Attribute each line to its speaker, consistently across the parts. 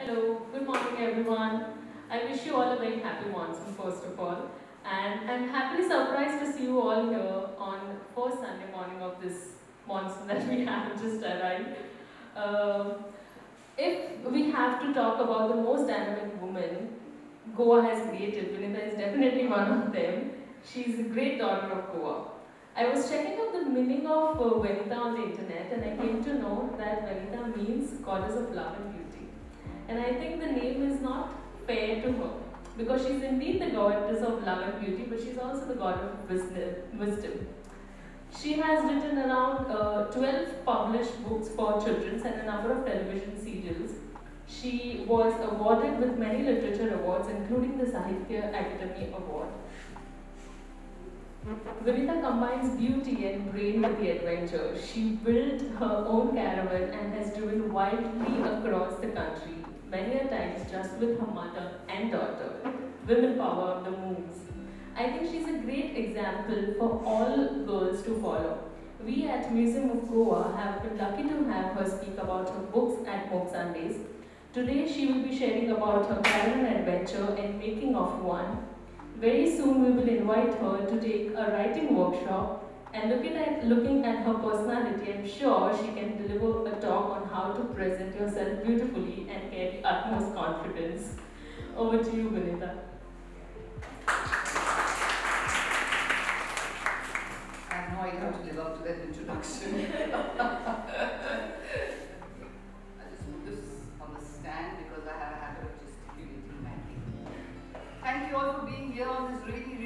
Speaker 1: Hello, good morning everyone. I wish you all a very happy monsoon first of all. And I'm happily surprised to see you all here on first Sunday morning of this monsoon that we have just arrived. Um if we have to talk about the most dynamic woman Goa has created, Venita is definitely one of them. She's a great daughter of Goa. I was checking out the meaning of Venita on the internet and I came to know that Venita means goddess of love and beauty. And I think the name is not fair to her because she's indeed the goddess of love and beauty, but she's also the god of wisdom. She has written around 12 published books for children and a number of television serials. She was awarded with many literature awards, including the Sahitya Akademi Award. Venita combines beauty and brain with the adventure. She built her own caravan and has driven wildly across the country, many a times just with her mother and daughter. Women power of the moves. I think she's a great example for all girls to follow. We at Museum of Goa have been lucky to have her speak about her books at Mock Sundays. Today she will be sharing about her caravan adventure and making of one. Very soon we will invite her to take a writing workshop and looking at her personality, I'm sure she can deliver a talk on how to present yourself beautifully and carry utmost confidence. Over to you, Venita.
Speaker 2: I have no idea how to live up to that introduction. I just put this on the stand because I have a habit of gesticulating madly. Thank you all for being here on this really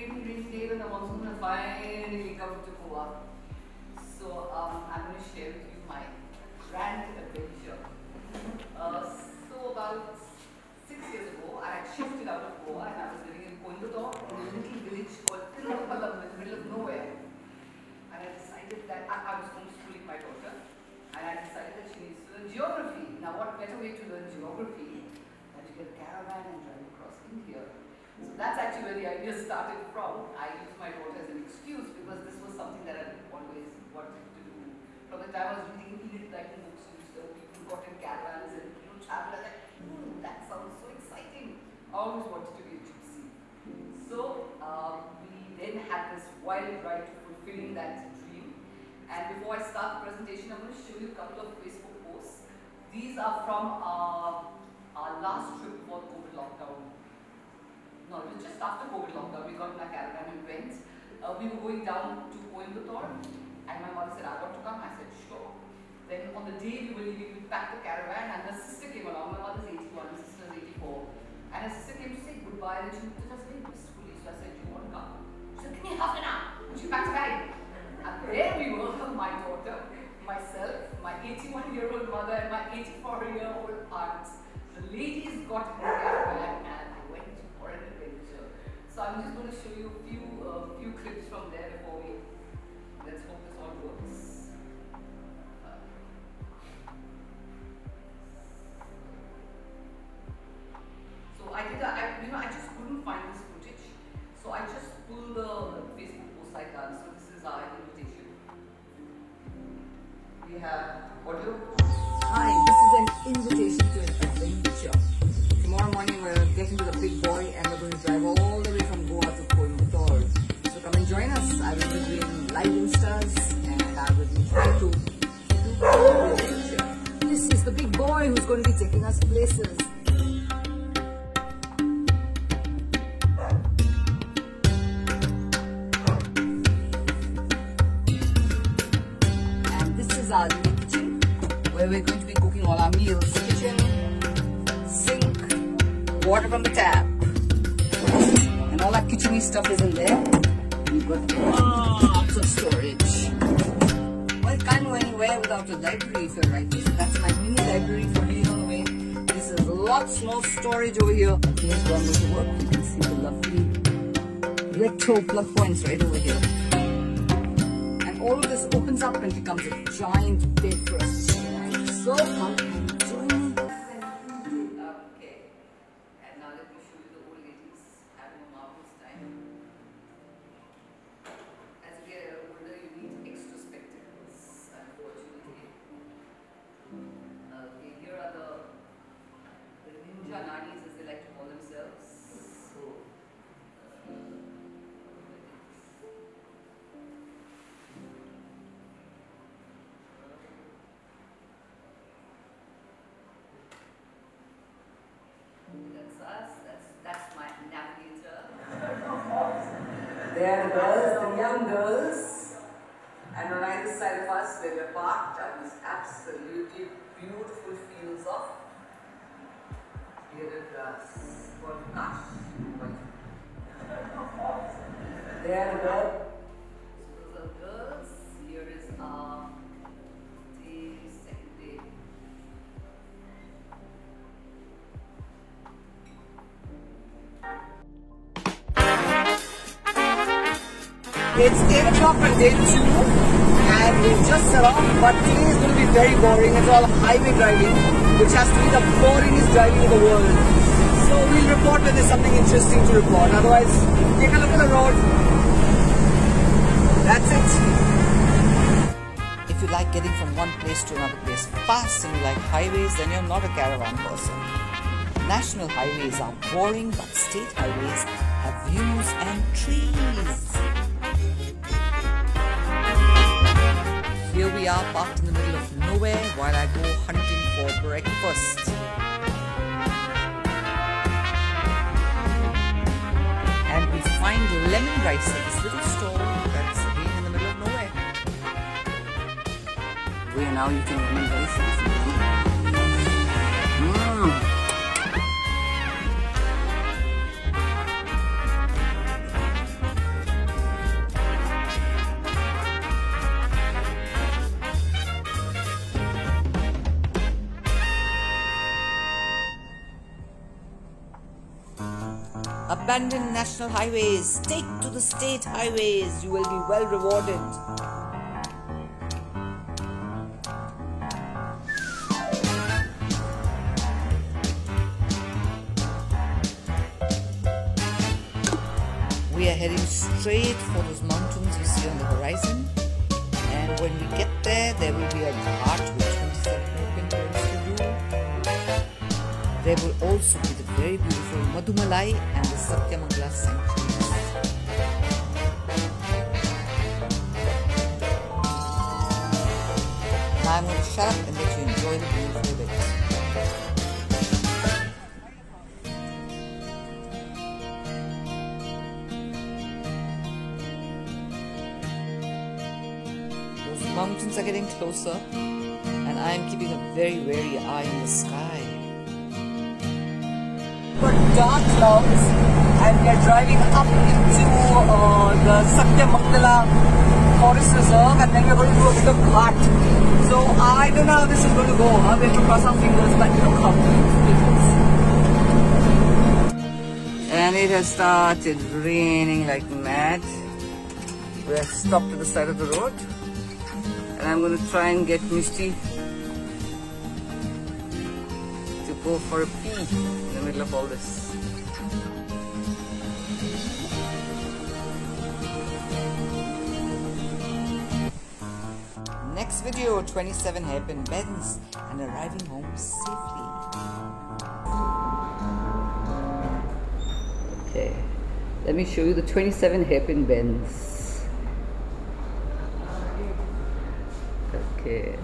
Speaker 2: day when the monsoon has finally come to Goa. So I'm going to share with you my grand adventure. So about 6 years ago, I had shifted out of Goa and I was living in Dodo in a little village called Tirupalam in the middle of nowhere. And I decided that I was homeschooling my daughter, and I decided that she needs to learn geography. Now, what better way to learn geography than to get a caravan and drive across India? So that's actually where the idea started from. I used my daughter as an excuse because this was something that I always wanted to do. From the time I was reading English writing books, people got in caravans and travel. I was like, that sounds so exciting. I always wanted to be a gypsy. So we then had this wild ride to fulfilling that dream. And before I start the presentation, I'm going to show you a couple of Facebook posts. These are from our last trip before the COVID lockdown. No, it was just after COVID lockdown. We got in our caravan and went. We were going down to Coimbatore, and my mother said, I want to come. I said, sure. Then on the day we were leaving, we packed the caravan, and her sister came along. My mother's 81, my sister's 84. And her sister came to say goodbye, and she looked at us very wistfully. So I said, do you want to come? She said, give me half an hour. And she packed a bag. And there we were, my daughter, myself, my 81-year-old mother, and my 84-year-old aunt. The ladies got in the caravan, and I went for an adventure. So I'm just going to show you a few clips from there before we, let's hope this all works. So I just couldn't find this footage. So I just pulled the Facebook post I done. So this is our invitation. We have audio. Hi, this is an invitation to an adventure. Tomorrow morning we're getting to the big boy and we're going to drive all the way from Goa to Coimbatore. So come and join us. I will be doing live instas and I will be trying to do the adventure. This is the big boy who's going to be taking us places. And this is our new kitchen where we're going to be cooking all our meals. Kitchen, sink, water from the tap, and all our kitcheny stuff is in there. We've got lots of storage. Well, it can't go anywhere without a library if you're right. So that's my mini library for reading on the way. This is lots more storage over here. Here's where I'm going to work. You can see the lovely retro plug points right over here. And all of this opens up and becomes a giant bed for us to stay on. So come and join me. Okay. And now let me show you the old ladies having a marvelous time. As you get older, you need extra spectacles, unfortunately. Okay, here are the There are the girls, the young girls, and on either side of us where we're parked are these absolutely beautiful fields of bearded grass called nash. There are the girls. So those are girls. Here is our day, second day. It's 8 o'clock on day 2 and we've just set off, but today is going to be very boring. It's all highway driving, which has to be the boringest driving in the world. So we'll report when there's something interesting to report. Otherwise, take a look at the road. That's it.
Speaker 3: If you like getting from one place to another place fast and you like highways, then you're not a caravan person. National highways are boring, but state highways have views and trees. Here we are parked in the middle of nowhere while I go hunting for breakfast. And we find lemon rice at this little stall that's again in the middle of nowhere.
Speaker 2: We are now eating lemon rice.
Speaker 3: Abandoned national highways, take to the state highways, you will be well rewarded. We are heading straight for those mountains you see on the horizon, and when we get there, there will be a ghat with 27 open turns to do. There will also be the very beautiful Madhumalai and the Satyamangala sanctuaries. Now I'm going to shut up and let you enjoy the beautiful bit. Those mountains are getting closer and I am keeping a very wary eye on the sky.
Speaker 2: Dark clouds and we are driving up into the Satyamangala Forest Reserve and then we're going to do a bit of ghat. So I don't know how this is going to go. We have to cross our fingers, but look how beautiful it is. And it has started raining like mad. We're stopped at the side of the road and I'm going to try and get Misty to go for a pee in the middle of all this.
Speaker 3: Next video, 27 hairpin bends and arriving home safely.
Speaker 2: Okay, let me show you the 27 hairpin bends. Okay.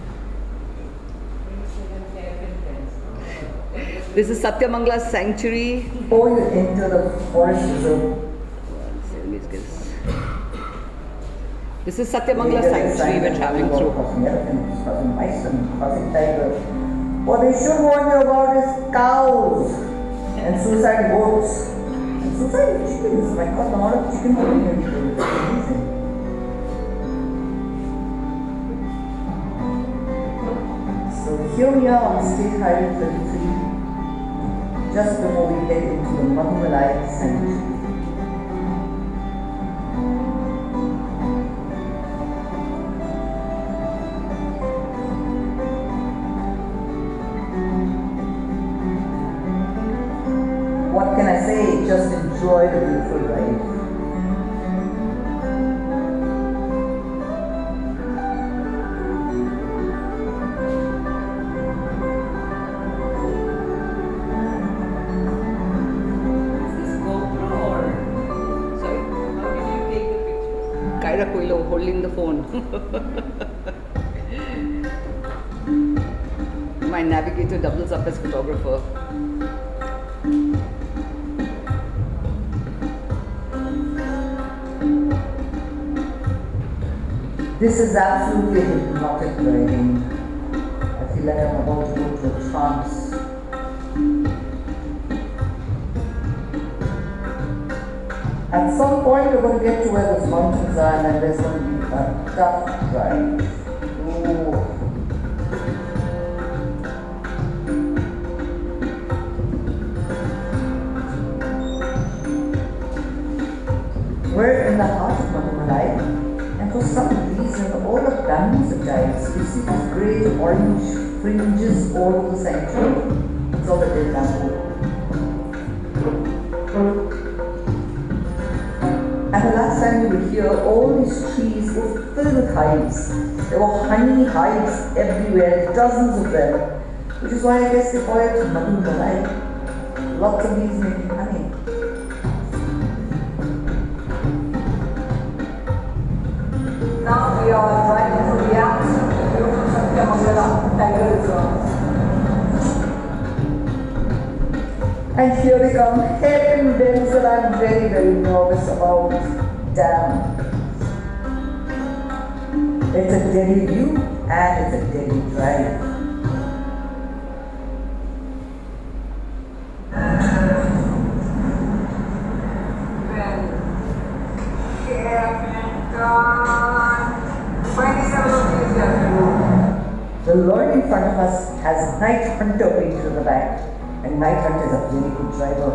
Speaker 2: This is Satyamangala Sanctuary. Before you enter the forest reserve. This is Satyamangala Sanctuary we're traveling through.
Speaker 4: What they should warn you about is cows and suicide goats and suicide chickens. My God, the amount of chicken killing is amazing. So here we are on State Highway 33, just before we head into the Madhumalai Sanctuary. What can I say? Just enjoy the beautiful ride.
Speaker 2: Is this GoPro or? Sorry? How did you take the pictures?
Speaker 5: Venita Coelho holding the phone. My navigator doubles up as photographer.
Speaker 4: This is absolutely hypnotic driving. I feel like I'm about to go to a trance. At some point we're going to get to where those mountains are and then there's going to be a tough drive. Ooh. We're in the heart of Malay, and for some reason all the bamboos are dyed. So you see these great orange fringes all over the center. It's all the dead bamboo. And the last time we were here, all these trees were filled with hives. There were honey hives everywhere, dozens of them, which is why I guess they call it Malay. Lots of bees making honey. Now we are driving through the Alps to Sahitya Tiger Reserve. And here we come, hairpin bends that I'm very, very nervous about. Damn. It's a deadly view and it's a deadly drive. The lorry in front of us has Night Hunter painted on the back, and Night Hunter is a very good driver.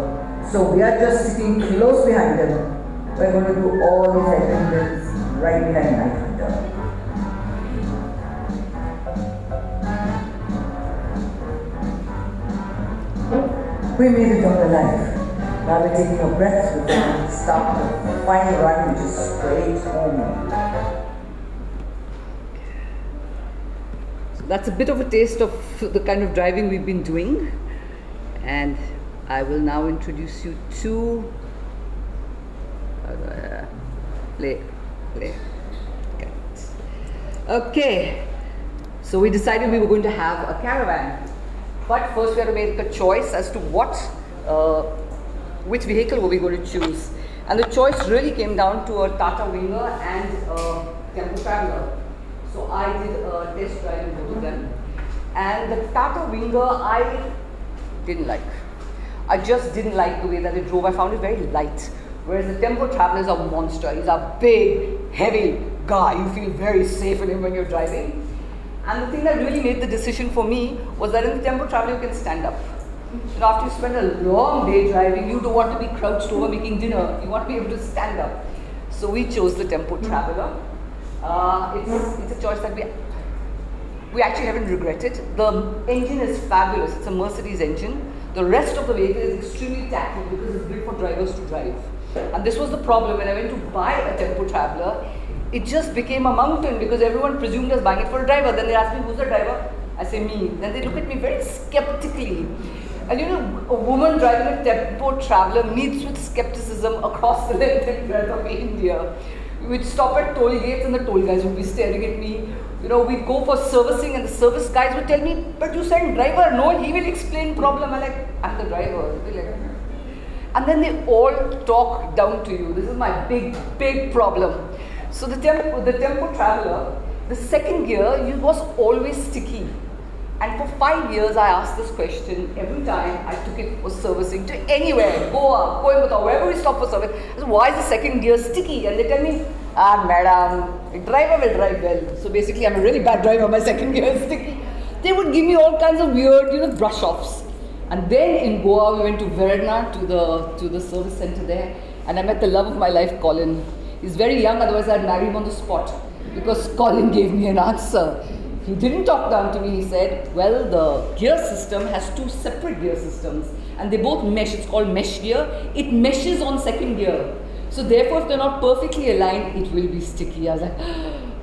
Speaker 4: So we are just sitting close behind him. We're going to do all these attendants right behind Night Hunter. We made it on alive. Now we're taking a breath before we start the final run, which is straight home.
Speaker 5: That's a bit of a taste of the kind of driving we've been doing, and I will now introduce you to play. Okay, so we decided we were going to have a caravan, but first we had to make a choice as to which vehicle were we going to choose, and the choice really came down to a Tata Winger and a Tempo Traveller. So I did a test drive in both of them, and the Tata Winger I didn't like. I just didn't like the way that it drove. I found it very light, whereas the Tempo Traveller is a monster. He's a big, heavy guy. You feel very safe in him when you're driving. And the thing that really made the decision for me was that in the Tempo Traveller you can stand up. You know, after you spend a long day driving, you don't want to be crouched over making dinner. You want to be able to stand up. So we chose the Tempo Traveller. It's a choice that we actually haven't regretted. The engine is fabulous. It's a Mercedes engine. The rest of the vehicle is extremely tacky because it's built for drivers to drive. And this was the problem when I went to buy a Tempo Traveller. It just became a mountain because everyone presumed I was buying it for a driver. Then they asked me, who's the driver? I say, me. Then they look at me very skeptically. And you know, a woman driving a Tempo Traveller meets with skepticism across the length and breadth of India. We'd stop at toll gates and the toll guys would be staring at me. You know, we'd go for servicing and the service guys would tell me, but you send driver, no, he will explain problem. I'm like, I'm the driver. And then they all talk down to you. This is my big problem. So the Tempo Traveller, the second gear, it was always sticky. And for 5 years, I asked this question every time I took it for servicing to anywhere, Goa, Coimbatore, wherever we stop for service. I said, why is the second gear sticky? And they tell me, madam, the driver will drive well. So basically, I'm a really bad driver, my second gear is sticky. They would give me all kinds of weird, brush-offs. And then in Goa, we went to Verna, to the service center there. And I met the love of my life, Colin. He's very young, otherwise I'd marry him on the spot. Because Colin gave me an answer. He didn't talk down to me. He said, well, the gear system has 2 separate gear systems and they both mesh. It's called mesh gear. It meshes on second gear. So therefore, if they're not perfectly aligned, it will be sticky. I was like,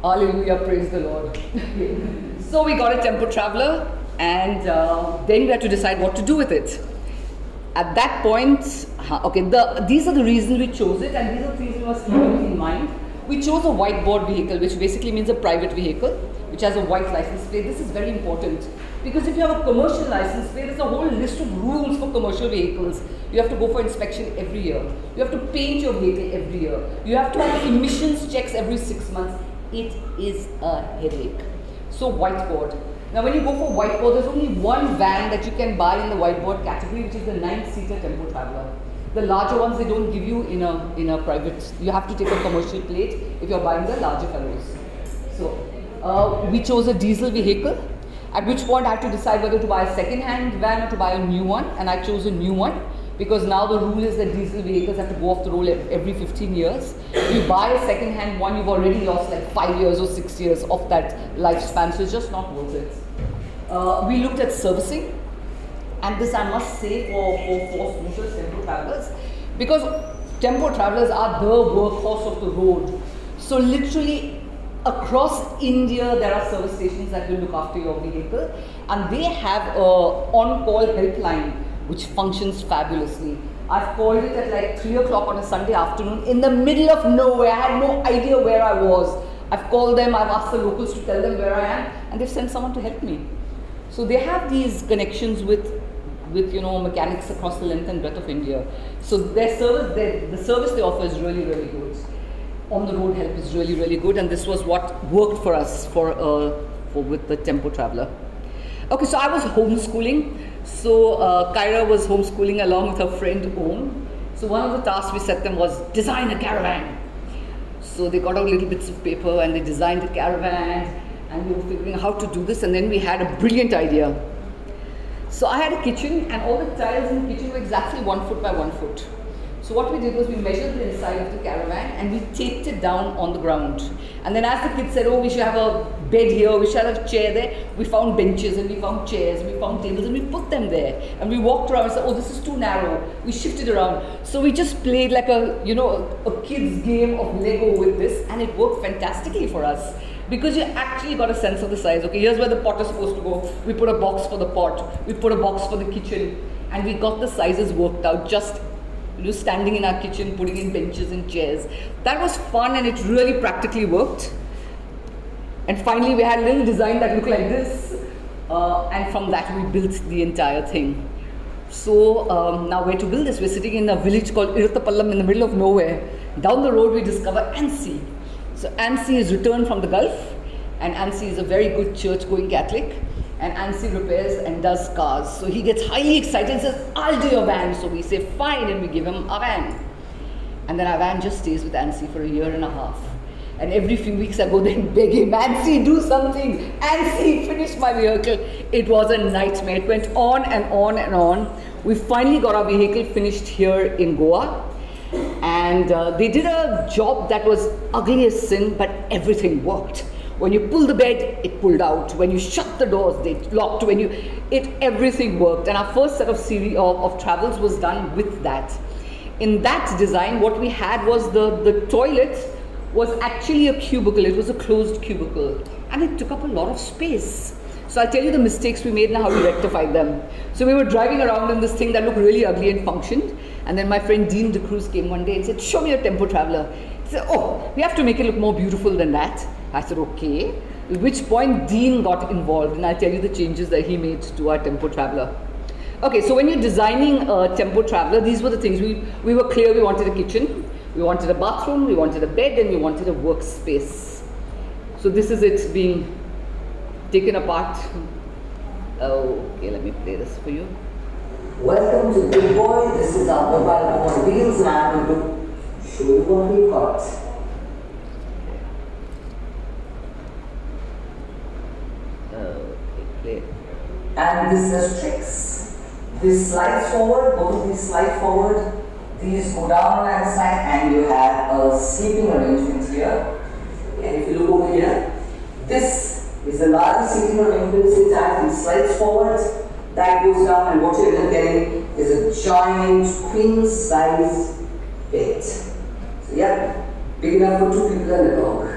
Speaker 5: hallelujah, praise the Lord. So we got a Tempo Traveller and then we had to decide what to do with it. At that point, these are the reasons we chose it, and these are the things we must keep in mind. We chose a whiteboard vehicle, which basically means a private vehicle, which has a white license plate. This is very important because if you have a commercial license plate, there's a whole list of rules for commercial vehicles. You have to go for inspection every year. You have to paint your vehicle every year. You have to have emissions checks every 6 months. it is a headache. So whiteboard. Now when you go for whiteboard, there's only one van that you can buy in the whiteboard category, which is the 9-seater Tempo Traveller. The larger ones they don't give you in a private. You have to take a commercial plate if you're buying the larger fellows. So we chose a diesel vehicle. At which point I had to decide whether to buy a second-hand van or to buy a new one, and I chose a new one because now the rule is that diesel vehicles have to go off the road every 15 years. If you buy a second-hand one, you've already lost like 5 years or 6 years of that lifespan, so it's just not worth it. We looked at servicing, and this I must say for smoother Tempo Travellers, because Tempo Travellers are the workhorse of the road. So literally across India there are service stations that will look after your vehicle, and they have a on-call helpline which functions fabulously. I've called it at like 3 o'clock on a Sunday afternoon in the middle of nowhere. I had no idea where I was. I've called them, I've asked the locals to tell them where I am, and they've sent someone to help me. So they have these connections with mechanics across the length and breadth of India. So their service, the service they offer is really, really good. On the road help is really, really good, and this was what worked for us with the Tempo Traveller. Okay, so I was homeschooling. So Kyra was homeschooling along with her friend Om. So one of the tasks we set them was design a caravan. So they got out little bits of paper and they designed a caravan, and we were figuring out how to do this, and then we had a brilliant idea. So I had a kitchen, and all the tiles in the kitchen were exactly 1 foot by 1 foot. So what we did was we measured the inside of the caravan and we taped it down on the ground. And then as the kids said, oh, we should have a bed here, we should have a chair there, we found benches and we found chairs and we found tables and we put them there. And we walked around and said, oh, this is too narrow. We shifted around. So we just played like a kid's game of Lego with this, and it worked fantastically for us. Because you actually got a sense of the size. Okay, here's where the pot is supposed to go. We put a box for the pot. We put a box for the kitchen. And we got the sizes worked out just standing in our kitchen, putting in benches and chairs. That was fun, and it really practically worked. And finally we had a little design that looked like this. And from that we built the entire thing. So now where to build this? We're sitting in a village called Irthapallam in the middle of nowhere. Down the road we discover Ansi. So Ansi is returned from the Gulf, and Ansi is a very good church-going Catholic, and Ansi repairs and does cars. So he gets highly excited and says, I'll do your van. So we say, fine, and we give him a van. And then our van just stays with Ansi for 1.5 years. And every few weeks I go there and beg him, Ansi, do something. Ansi, finish my vehicle. It was a nightmare. It went on and on and on. We finally got our vehicle finished here in Goa. And they did a job that was ugly as sin, but everything worked. When you pull the bed, it pulled out. When you shut the doors, they locked. Everything worked. And our first set of series of travels was done with that. In that design, what we had was the toilet was actually a cubicle. It was a closed cubicle, and it took up a lot of space. So I'll tell you the mistakes we made and how we rectified them. So we were driving around in this thing that looked really ugly and functioned. And then my friend Dean De Cruz came one day and said, show me a Tempo Traveller. He said, oh, we have to make it look more beautiful than that. I said, okay. At which point Dean got involved, and I'll tell you the changes that he made to our Tempo Traveller. Okay, so when you're designing a Tempo Traveller, these were the things. We were clear we wanted a kitchen, we wanted a bathroom, we wanted a bed, and we wanted a workspace. So this is it being taken apart. Okay, let me play this for you.
Speaker 4: Welcome to Big Boy. This is our mobile home on wheels, and I'm going to show you what we've got.
Speaker 5: Okay, play.
Speaker 4: And this has tricks. This slides forward, both of these slide forward. These go down on either side, and you have a sleeping arrangement here. And if you look over here, this is the largest seating arrangement. It actually slides forward. That goes down, and what you're then getting is a giant queen-size bed. So yeah, big enough for 2 people and a dog.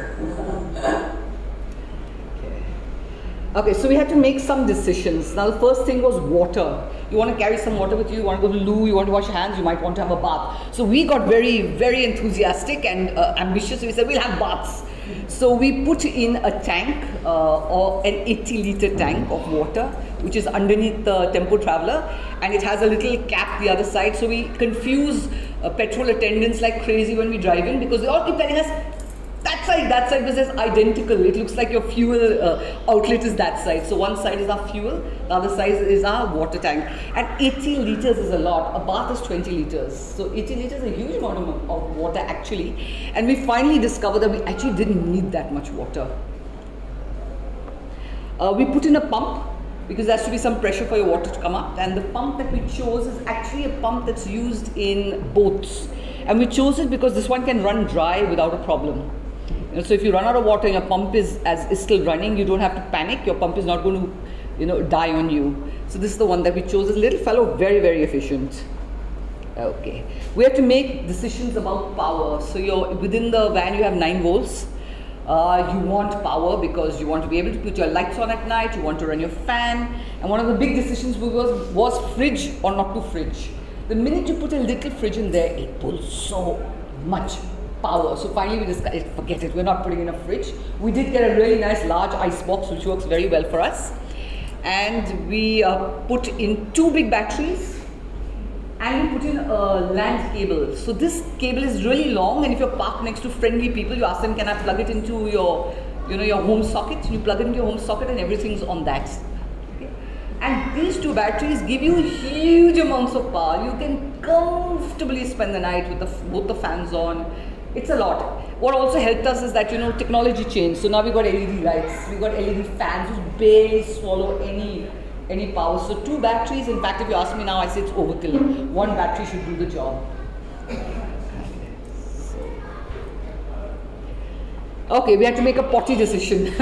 Speaker 5: Okay, so we had to make some decisions. Now the first thing was water. You want to carry some water with you, you want to go to the loo, you want to wash your hands, you might want to have a bath. So we got very, very enthusiastic and ambitious. We said we'll have baths. So we put in a tank, or an 80-litre tank of water, which is underneath the Tempo Traveller, and it has a little cap the other side. So we confuse petrol attendants like crazy when we drive in, because they all keep telling us, that that side was just identical. It looks like your fuel outlet is that side. So one side is our fuel, the other side is our water tank. And 80 liters is a lot. A bath is 20 liters. So 80 liters is a huge amount of water actually. And we finally discovered that we actually didn't need that much water. We put in a pump because there has to be some pressure for your water to come up. And the pump that we chose is actually a pump that's used in boats. And we chose it because this one can run dry without a problem. You know, so if you run out of water and your pump is still running, you don't have to panic. Your pump is not going to, you know, die on you. So this is the one that we chose. This little fellow, very, very efficient. Okay. We have to make decisions about power. So within the van, you have 9 volts. You want power because you want to be able to put your lights on at night. You want to run your fan. And one of the big decisions was fridge or not to fridge. The minute you put a little fridge in there, it pulls so much power. So finally we decided, forget it, we're not putting in a fridge. We did get a really nice large ice box which works very well for us. And we put in 2 big batteries and we put in a land cable. So this cable is really long, and if you're parked next to friendly people, you ask them, can I plug it into your, you know, your home socket? You plug it into your home socket and everything's on that. And these 2 batteries give you huge amounts of power. You can comfortably spend the night with both the fans on. It's a lot. What also helped us is that, you know, technology changed. So now we've got LED lights, we've got LED fans which barely swallow any power. So 2 batteries, in fact, if you ask me now, I say it's overkill. 1 battery should do the job. Okay, we had to make a potty decision.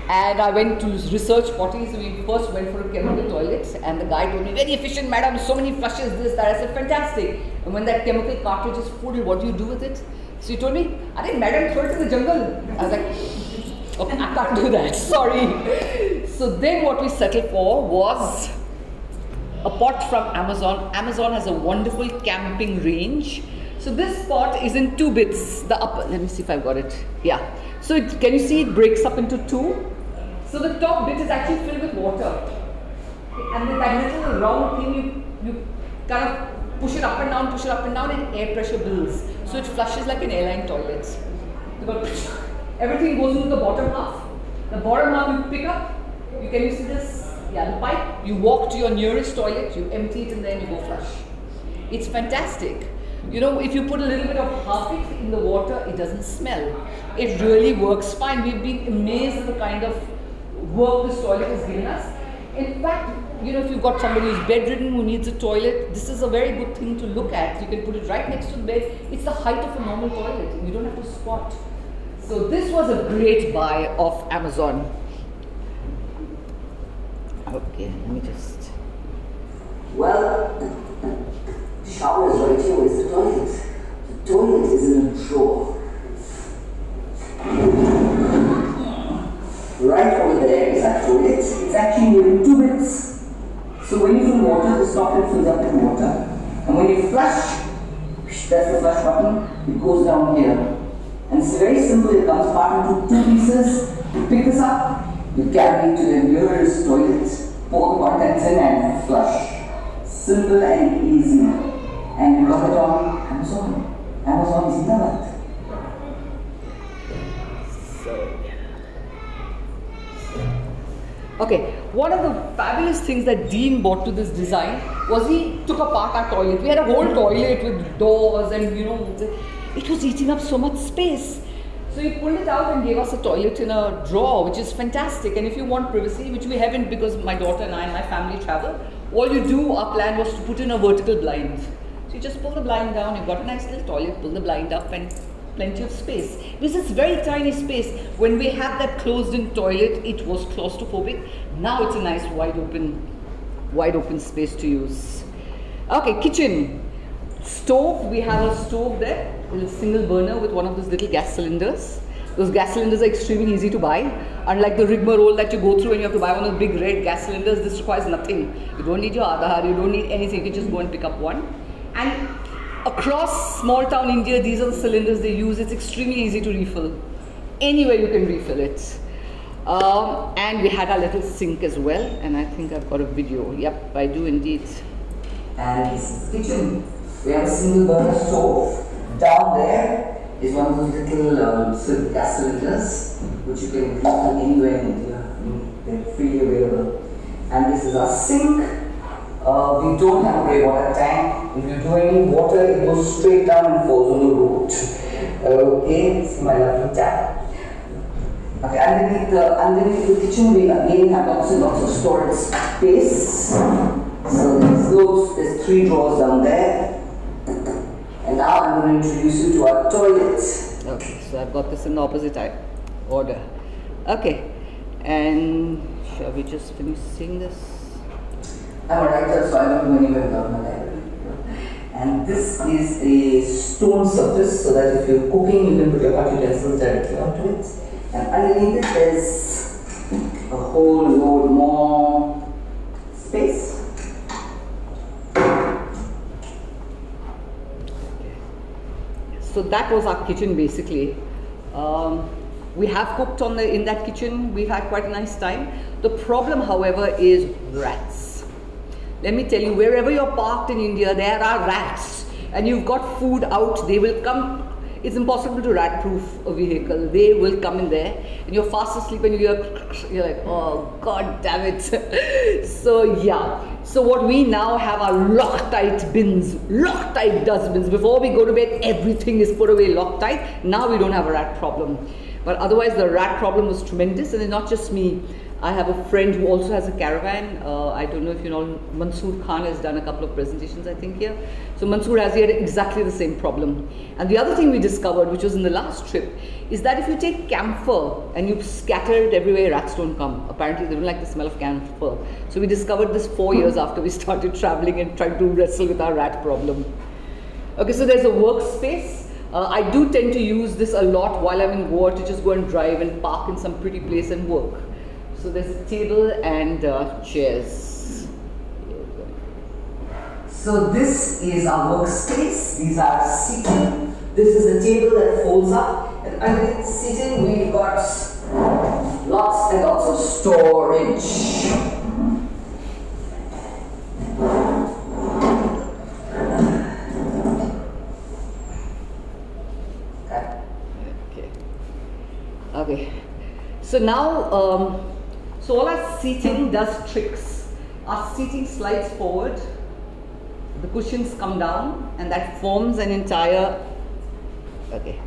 Speaker 5: And I went to research potties. We first went for a chemical toilet, and the guy told me, very efficient, madam, so many flushes, this, that. I said, fantastic. And when that chemical cartridge is full, what do you do with it? So he told me, I think, madam, throw it in the jungle. I was like, okay, I can't do that, sorry. So then what we settled for was a pot from Amazon. Amazon has a wonderful camping range. So this pot is in 2 bits. The upper, let me see if I've got it. Yeah. So can you see it breaks up into 2? So the top bit is actually filled with water. And then that little round thing, you kind of push it up and down, and air pressure builds. So it flushes like an airline toilet. Everything goes into the bottom half. The bottom half you pick up. Can you see this? Yeah, the pipe. You walk to your nearest toilet, you empty it, and then you go flush. It's fantastic. You know, if you put a little bit of Harpic in the water, it doesn't smell. It really works fine. We've been amazed at the kind of work this toilet has given us. In fact, you know, if you've got somebody who's bedridden who needs a toilet, this is a very good thing to look at. You can put it right next to the bed. It's the height of a normal toilet. You don't have to squat. So this was a great buy of Amazon. Okay, let me just...
Speaker 4: Well, the shower is right here. Where's the toilet? The toilet is in a drawer. Right over there is our toilet. It's actually made in 2 bits. So when you fill water, the stopper fills up with water. And when you flush, that's the flush button, it goes down here. And it's very simple. It comes apart into 2 pieces. You pick this up, you carry it to the nearest toilet, pour the contents in and flush. Simple and easy. And you got it on Amazon. Amazon is Zindabad.
Speaker 5: Okay, one of the fabulous things that Dean brought to this design was he took apart our toilet. We had a whole toilet with doors and, you know, it was eating up so much space. So he pulled it out and gave us a toilet in a drawer, which is fantastic. And if you want privacy, which we haven't because my daughter and I and my family travel, all you do, our plan was to put in a vertical blind. So you just pull the blind down, you've got a nice little toilet, pull the blind up and plenty of space. Because it's very tiny space. When we had that closed-in toilet, it was claustrophobic. Now it's a nice wide open space to use. Okay, kitchen. Stove, we have a stove there, a single burner with one of those little gas cylinders. Those gas cylinders are extremely easy to buy. Unlike the rigmarole that you go through when you have to buy one of the big red gas cylinders, this requires nothing. You don't need your Aadhaar, you don't need anything, you can just go and pick up one. And across small town India, these are the cylinders they use. It's extremely easy to refill. Anywhere you can refill it. And we had our little sink as well, and I think I've got a video. Yep, I do indeed.
Speaker 4: And this is the kitchen. We have a single burner stove. Down there is one of those little silk gas cylinders which you can put anywhere in India. They're freely available. And this is our sink. We don't have a grey water tank. If you do any water, it goes straight down and falls on the road. Okay, this is my lovely tap. Okay, underneath the kitchen, we again have lots and lots of storage space. So there's 3 drawers down there. And now I'm going to introduce you to our toilet.
Speaker 5: Okay, so I've got this in the opposite order. Okay, and shall we just finish seeing this?
Speaker 4: I'm a writer, so I don't do anywhere without my library. And this is a stone surface so that if you're cooking, you can put your hot utensils directly onto it. And underneath it, there's a whole load more space.
Speaker 5: So that was our kitchen basically. We have cooked in that kitchen. We've had quite a nice time. The problem, however, is rats. Let me tell you, wherever you're parked in India, there are rats, and you've got food out, they will come. It's impossible to rat-proof a vehicle. They will come in there, and you're fast asleep, and you're like, oh god damn it. So yeah. So what we now have are Loctite bins, Loctite dustbins. Before we go to bed, everything is put away Loctite. Now we don't have a rat problem. But otherwise, the rat problem was tremendous, and it's not just me. I have a friend who also has a caravan. I don't know if you know, Mansoor Khan has done a couple of presentations, I think, here. So Mansoor has had exactly the same problem. And the other thing we discovered, which was in the last trip, is that if you take camphor and you scatter it everywhere, rats don't come. Apparently, they don't like the smell of camphor. So we discovered this 4 years after we started traveling and trying to wrestle with our rat problem. Okay, so there's a workspace. I do tend to use this a lot while I'm in Goa to just go and drive and park in some pretty place and work. So there's a table and chairs.
Speaker 4: So this is our workspace. These are seating. This is a table that folds up, and underneath seating we've got lots and lots of storage.
Speaker 5: Okay. So now, so all our seating does tricks. Our seating slides forward, the cushions come down, and that forms an entire, okay.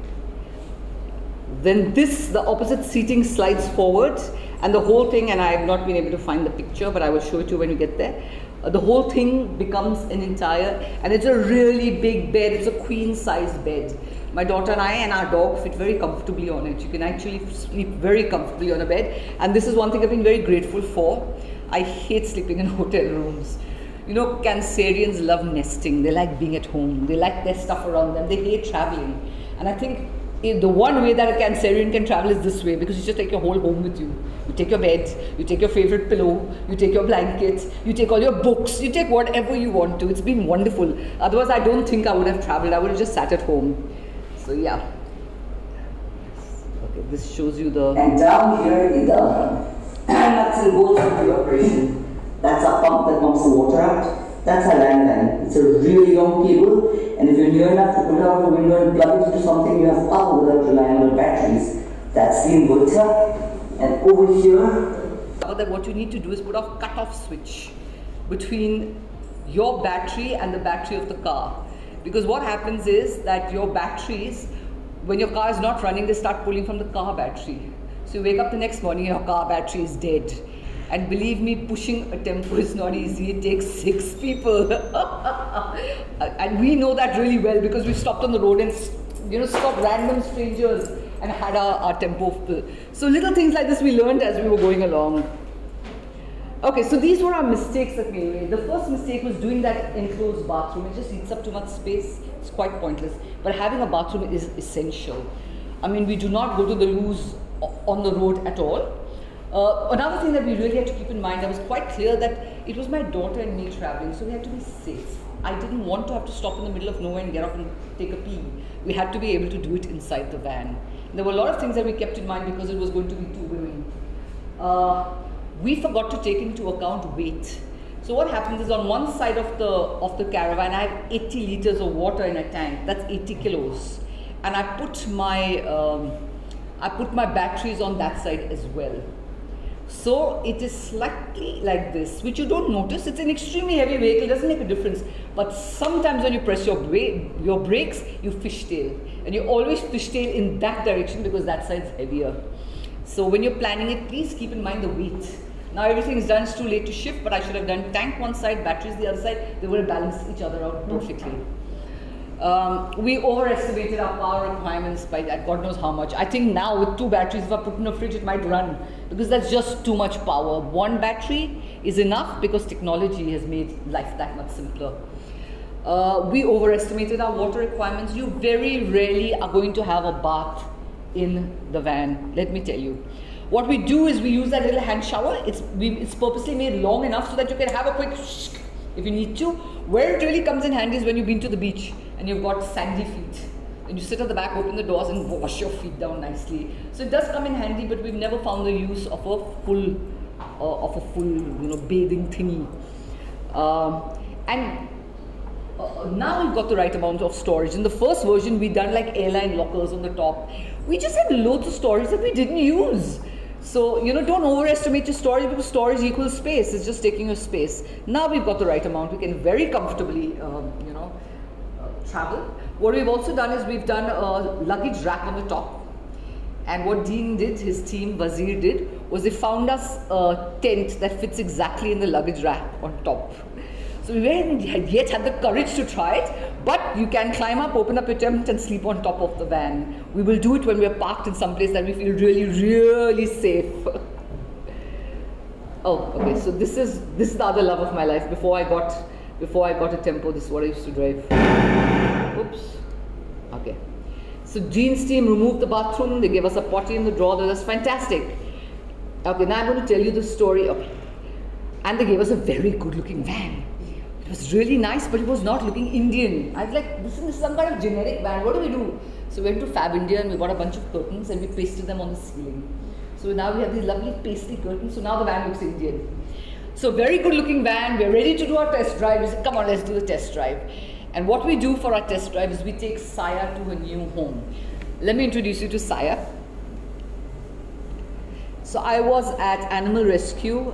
Speaker 5: Then the opposite seating slides forward, and the whole thing, and I have not been able to find the picture, but I will show it to you when we get there. The whole thing becomes an entire, and it's a really big bed. It's a queen-sized bed. My daughter and I and our dog fit very comfortably on it. You can actually sleep very comfortably on a bed. And this is one thing I've been very grateful for. I hate sleeping in hotel rooms. You know, Cancerians love nesting. They like being at home. They like their stuff around them. They hate traveling. And I think the one way that a Cancerian can travel is this way, because you just take your whole home with you. You take your bed, you take your favorite pillow, you take your blankets, you take all your books, you take whatever you want to. It's been wonderful. Otherwise, I don't think I would have traveled. I would have just sat at home. So yeah. Okay, this shows you the...
Speaker 4: And down here in the nuts and bolts of the operation, that's our pump that pumps the water out. That's our landline. It's a really long cable, and if you're near enough to put it out the window and plug it into something, you have power without relying on the batteries. That's the inverter. And over here...
Speaker 5: That what you need to do is put a cut-off switch between your battery and the battery of the car. Because what happens is that your batteries, when your car is not running, they start pulling from the car battery. So you wake up the next morning, your car battery is dead. And believe me, pushing a tempo is not easy. It takes 6 people. And we know that really well because we stopped on the road and stopped random strangers and had our tempo fill. So little things like this we learned as we were going along. Okay, so these were our mistakes that we made. The first mistake was doing that enclosed bathroom. It just eats up too much space. It's quite pointless. But having a bathroom is essential. I mean, we do not go to the loos on the road at all. Another thing that we really had to keep in mind, I was quite clear that it was my daughter and me traveling, so we had to be safe. I didn't want to have to stop in the middle of nowhere and get off and take a pee. We had to be able to do it inside the van. And there were a lot of things that we kept in mind because it was going to be 2 women. We forgot to take into account weight. So what happens is on one side of the caravan, I have 80 liters of water in a tank. That's 80 kilos. and I put my batteries on that side as well. So it is slightly like this, which you don't notice. It's an extremely heavy vehicle, doesn't make a difference. But sometimes when you press your brakes, you fishtail. And you always fishtail in that direction because that side's heavier. So when you're planning it, please keep in mind the weight. Now everything is done, it's too late to shift, but I should have done tank one side, batteries the other side. They would have balanced each other out perfectly. We overestimated our power requirements by that, God knows how much. I think now with 2 batteries, if I put in a fridge, it might run because that's just too much power. 1 battery is enough because technology has made life that much simpler. We overestimated our water requirements. You very rarely are going to have a bath in the van, let me tell you. What we do is we use that little hand shower. It's purposely made long enough so that you can have a quick if you need to. Where it really comes in handy is when you've been to the beach and you've got sandy feet. And you sit at the back, open the doors and wash your feet down nicely. So it does come in handy, but we've never found the use of a full bathing thingy. Now we've got the right amount of storage. In the first version, we done like airline lockers on the top. We just had loads of storage that we didn't use. So, don't overestimate your storage because storage equals space. It's just taking your space. Now we've got the right amount. We can very comfortably, travel. What we've also done is we've done a luggage rack on the top. And what Dean did, his team, Wazir did, was they found us a tent that fits exactly in the luggage rack on top. So we haven't yet had the courage to try it, but you can climb up, open up your tent and sleep on top of the van. We will do it when we are parked in some place that we feel really, really safe. Oh, okay, so this is the other love of my life. Before I got a Tempo, this is what I used to drive. Oops. Okay. So Jean's team removed the bathroom, they gave us a potty in the drawer, that was fantastic. Okay, now I'm going to tell you the story. Okay. And they gave us a very good looking van. It was really nice, but it was not looking Indian. I was like, this is some kind of generic van, what do we do? So we went to Fab India and we bought a bunch of curtains and we pasted them on the ceiling. So now we have these lovely paisley curtains, so now the van looks Indian. So very good looking van, we're ready to do our test drive. We said, come on, let's do the test drive. And what we do for our test drive is we take Saya to her new home. Let me introduce you to Saya. So I was at Animal Rescue.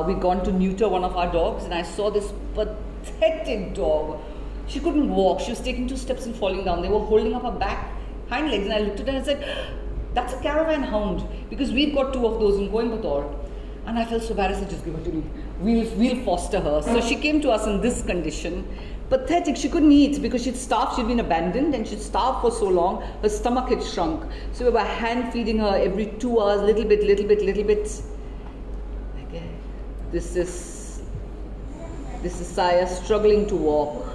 Speaker 5: We'd gone to neuter one of our dogs and I saw this pathetic dog. She couldn't walk. She was taking 2 steps and falling down. They were holding up her back, hind legs, and I looked at her and said, that's a Caravan hound because we've got 2 of those in Coimbatore. And I felt so bad, I said, just give her to me. We'll foster her. So she came to us in this condition. Pathetic, she couldn't eat because she'd starved, she'd been abandoned and she'd starved for so long, her stomach had shrunk. So we were hand feeding her every 2 hours, little bit. Okay. This is Saya struggling to walk.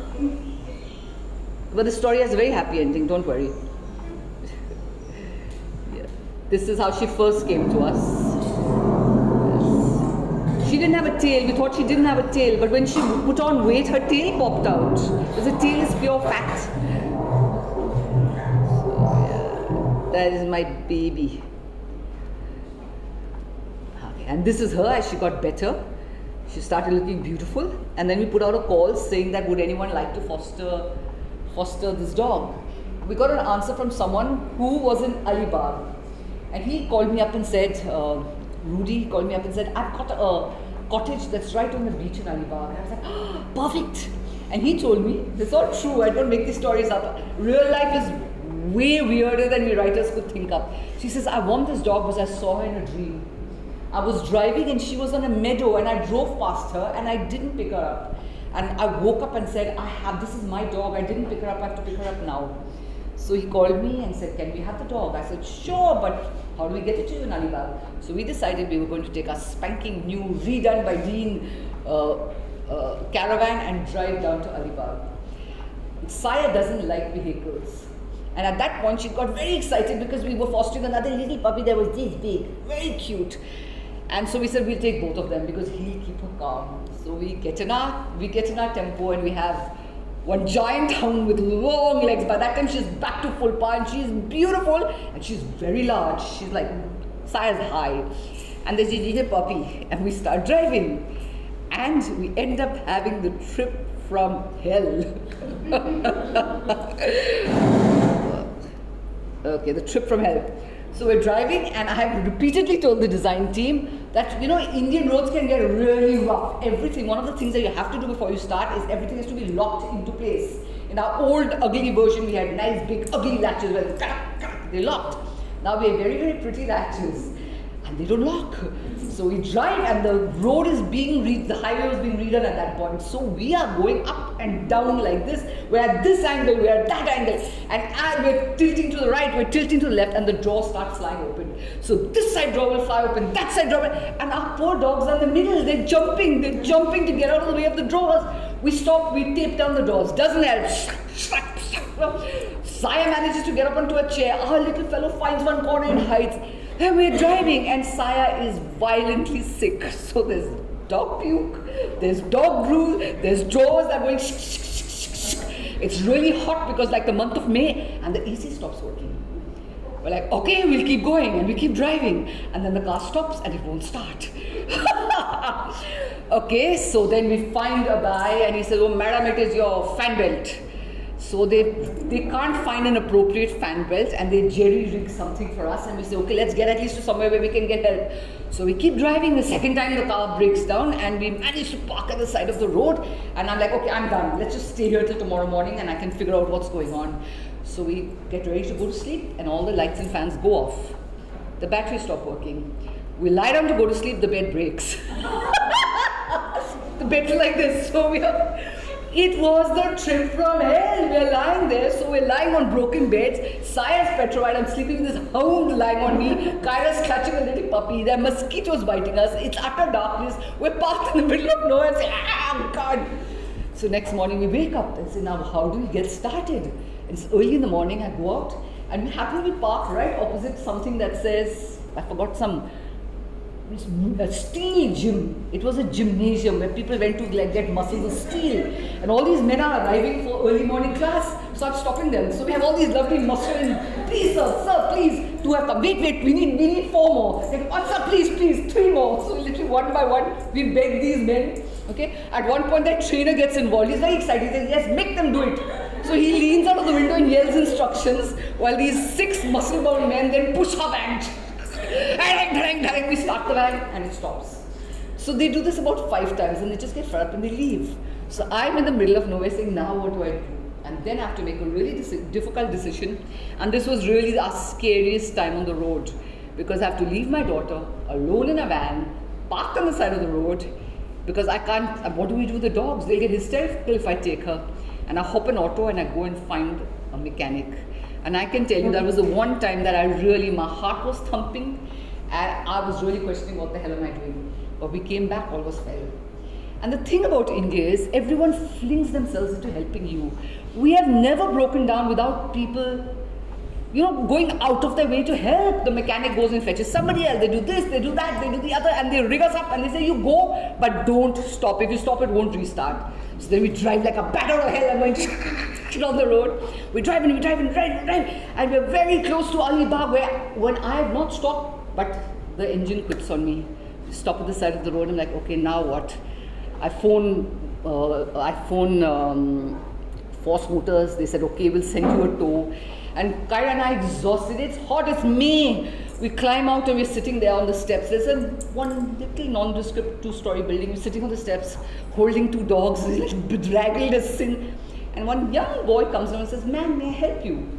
Speaker 5: But the story has a very happy ending, don't worry. Yeah. This is how she first came to us. She didn't have a tail. We thought she didn't have a tail, but when she put on weight, her tail popped out. Because the tail is pure fat. So, yeah, that is my baby. Okay, and this is her as she got better. She started looking beautiful, and then we put out a call saying that would anyone like to foster this dog. We got an answer from someone who was in Alibag, and he called me up and said, Rudy called me up and said, I've got a cottage that's right on the beach in Alibag. And I was like, oh, perfect. And he told me, it's all true, I don't make these stories up. Real life is way weirder than we writers could think up. She says, I want this dog because I saw her in a dream. I was driving and she was on a meadow and I drove past her and I didn't pick her up. And I woke up and said, this is my dog, I didn't pick her up, I have to pick her up now. So he called me and said, can we have the dog? I said, sure, but how do we get it to you in Alibag? So we decided we were going to take a spanking new, redone by Dean caravan and drive down to Alibag. Saya doesn't like vehicles. And at that point, she got very excited because we were fostering another little puppy that was this big, very cute. And so we said, we'll take both of them because he'll keep her calm. So we get in our Tempo and we have one giant hound with long legs. By that time, she's back to full power and she's beautiful and she's very large. She's like size high. And there's a little puppy and we start driving. And we end up having the trip from hell. Okay, the trip from hell. So we're driving, and I have repeatedly told the design team that, you know, Indian roads can get really rough. Everything, one of the things that you have to do before you start is everything has to be locked into place. In our old ugly version, we had nice big ugly latches where they locked. Now we have very, very pretty latches, and they don't lock. So we drive, and the road is being the highway was being redone at that point. So we are going up and down like this. We're at this angle, we're at that angle, and we're tilting to the right, we're tilting to the left, and the door starts flying open. So this side door will fly open, that side door, and our poor dogs are in the middle. They're jumping to get out of the way of the doors. We stop, we tape down the doors. Doesn't help. Saya manages to get up onto a chair. Our little fellow finds one corner and hides. And we're driving, and Saya is violently sick. So there's dog puke, there's dog drool, there's doors that are going shh, shh, shh, shh, shh. It's really hot because like the month of May, and the AC stops working. We're like, okay, we'll keep going, and we keep driving, and then the car stops and it won't start. Okay, so then we find a guy, and he says, oh madam, it is your fan belt. So they can't find an appropriate fan belt, and they jerry rig something for us, and we say, okay, let's get at least to somewhere where we can get help. So we keep driving. The second time the car breaks down, and we manage to park at the side of the road, and I'm like, okay, I'm done. Let's just stay here till tomorrow morning, and I can figure out what's going on. So we get ready to go to sleep, and all the lights and fans go off. The batteries stop working. We lie down to go to sleep, the bed breaks. The bed's like this, so it was the trip from hell. We're lying there, so we're lying on broken beds. Saya's petrified. I'm sleeping with this hound lying on me. Kyra's clutching a little puppy. There are mosquitoes biting us. It's utter darkness. We're parked in the middle of nowhere and say, ah, God. So next morning we wake up and say, now how do we get started? And it's early in the morning. I go out, and we happen to be parked right opposite something that says, I forgot a steel gym. It was a gymnasium where people went to like get muscles of steel, and all these men are arriving for early morning class. So I'm stopping them. So we have all these lovely muscles. Please, sir, please, 2 have come. Wait, we need 4 more. They go, oh, sir, please, 3 more. So literally one by one, we beg these men. Okay. At one point, that trainer gets involved. He's very excited. He says, yes, make them do it. So he leans out of the window and yells instructions, while these 6 muscle-bound men then push our van. We start the van and it stops. So they do this about 5 times, and they just get fed up and they leave. So I'm in the middle of nowhere saying, now what do I do? And then I have to make a really difficult decision. And this was really our scariest time on the road, because I have to leave my daughter alone in a van, parked on the side of the road, because I can't, what do we do with the dogs? They'll get hysterical if I take her. And I hop an auto and I go and find a mechanic. And I can tell you that was the one time that my heart was thumping, and I was really questioning what the hell am I doing. But we came back, all was well. And the thing about India is everyone flings themselves into helping you. We have never broken down without people, you know, going out of their way to help. The mechanic goes and fetches somebody else. They do this, they do that, they do the other, and they rig us up and they say, you go, but don't stop. If you stop, it won't restart. So then we drive like a bat out of hell and going on the road. We drive and we drive and drive and drive. And we're very close to Alibag, where when I have not stopped, but the engine quits on me. Stop at the side of the road. I'm like, okay, now what? I phone Force Motors. They said, okay, we'll send you a tow. And Kyra and I exhausted. It's hot, it's May. We climb out and we're sitting there on the steps. There's one little nondescript 2-story building. We're sitting on the steps, holding 2 dogs, bedraggled as sin. And one young boy comes in and says, ma'am, may I help you?